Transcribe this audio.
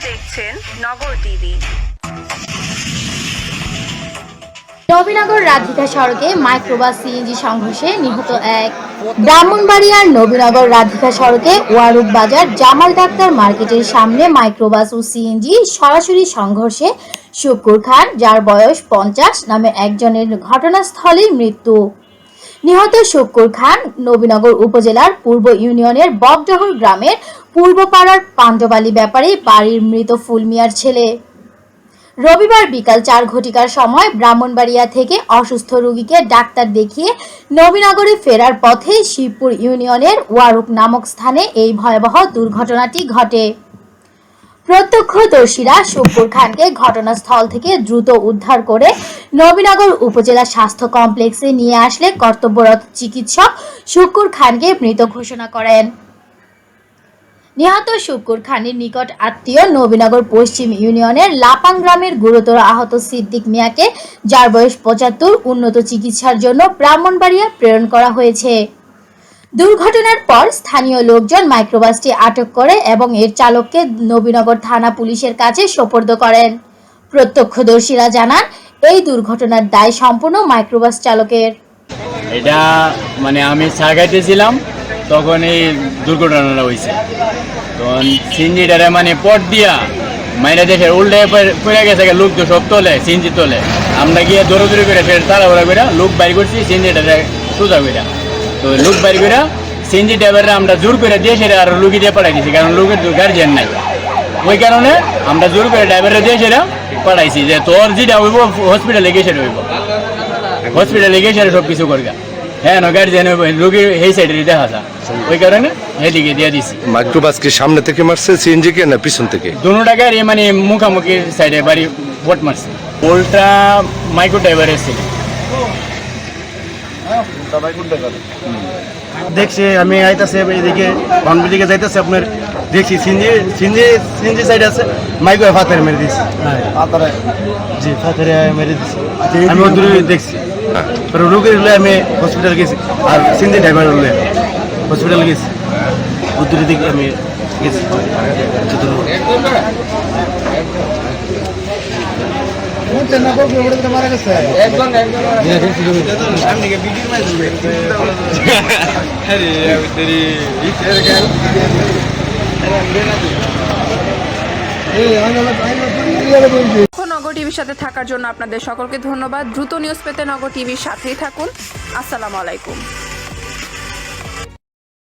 দেখছেন নগর টিভি। নবীনগর রাধিকা সড়কে microbus CNG সংঘর্ষে নিহত এক। ব্রাহ্মণবাড়িয়ার নবীনগর রাধিকা সড়কে ওয়ারুক বাজার জামাল ডাক্তার মার্কেটের সামনে মাইক্রোবাস ও সিএনজি সরাসরি সংঘর্ষে শুক্কুর খান, যার বয়স 50, নামে একজনের ঘটনাস্থলেই মৃত্যু। নিহত শুক্কুর খান নবীনগর উপজেলার পূর্ব ইউনিয়নের বকডহর গ্রামের পূর্বপাড়ার পাঞ্জবালী ব্যাপারী বাড়ির মৃত ফুলমিয়ার ছেলে। রবিবার বিকাল 4 ঘটিকার সময় ব্রাহ্মণবাড়িয়া থেকে অসুস্থ রোগীকে ডাক্তার দেখিয়ে নবীনগরে ফেরার পথে শিবপুর ইউনিয়নের ওয়ারুক নামক স্থানে এই ভয়াবহ দুর্ঘটনাটি ঘটে। প্রত্যক্ষদর্শীরা শুক্কুর খানকে ঘটনাস্থল থেকে দ্রুত উদ্ধার করে নবীনগর উপজেলা স্বাস্থ্য কমপ্লেক্সে নিয়ে আসলে কর্তব্যরত চিকিৎসক শুক্কুর খানকে মৃত ঘোষণা করেন। নিহত শুক্কুর খানের নিকট আত্মীয় নবীনগর পশ্চিম ইউনিয়নের লাপাং গ্রামের গুরুতর আহত সিদ্দিক মিয়াকে, যার বয়স 75, উন্নত চিকিৎসার জন্য ব্রাহ্মণবাড়িয়া প্রেরণ করা হয়েছে। দুর্ঘটনার পর স্থানীয় লোকজন মাইক্রোবাসটি আটক করে এবং এর চালককে নবীনগর থানা পুলিশের কাছে সোপর্দ করেন। প্রত্যক্ষদর্শীরা জানান, এই দুর্ঘটনার দায় সম্পূর্ণ মাইক্রোবাস চালকের। এটা আমি সাগাইতেছিলাম, তখন এই দুর্ঘটনাটা হয়েছে। তখন সিঞ্জিটারে পট দিয়া মাইরা দেখে উল্টে পড়ে গেছে, লোক তো সব তোলে, সিঞ্জি তোলে। আমরা গিয়ে দৌড়াদৌড়ি করে ফের তাড়াহুড়া করে লোক বাইর করছি, সিঞ্জিটারে সোজা করে। তো লোক বাইর করে সিঞ্জি ড্রাইভাররা আমরা জোর করে দিয়ে সেটা আর লুকি দিয়ে পাঠাই দিয়েছি, কারণ লোকের গার্জিয়ান নাই। ওই কারণে আমরা জোর করে ড্রাইভাররা দিয়ে সেটা পাঠাইছি যে তোর যেটা হইব হসপিটালে গিয়ে সেটা হইব, হসপিটালে গিয়ে সেটা সব কিছু করগা। হ্যাঁ, গার্জিয়ান রোগীর এই সাইডে দেখা যায়, ওই কারণে এদিকে দিয়ে দিছি। মাইক্রোবাস কি সামনে থেকে মারছে সিএনজি কে না পিছন থেকে? দুটো টাকার মুখামুখি সাইডে বাড়ি ভোট মারছে। ওলটা মাইক্রো ড্রাইভার এসেছিল। দেখছি আমি আইতাছে এদিকে বাউন্ডারি দিকে যাইতেছে, আপনার দেখছি সিনজি সাইড আছে, মাইকো ফাতারে মেরে দিছি। জি, ফাতারে মেরে দিছি। আমি ওর দূরে দেখছি, রোগীর হলে আমি হসপিটাল গেছি, আর সিনজি ড্রাইভার হলে হসপিটাল গেছি। ওর দূরে দিকে আমি গেছি। মারা গেছে নগর টিভির সাথে থাকার জন্য আপনাদের সকলকে ধন্যবাদ। দ্রুত নিউজ পেতে নগর টিভির সাথেই থাকুন। আসসালামু আলাইকুম।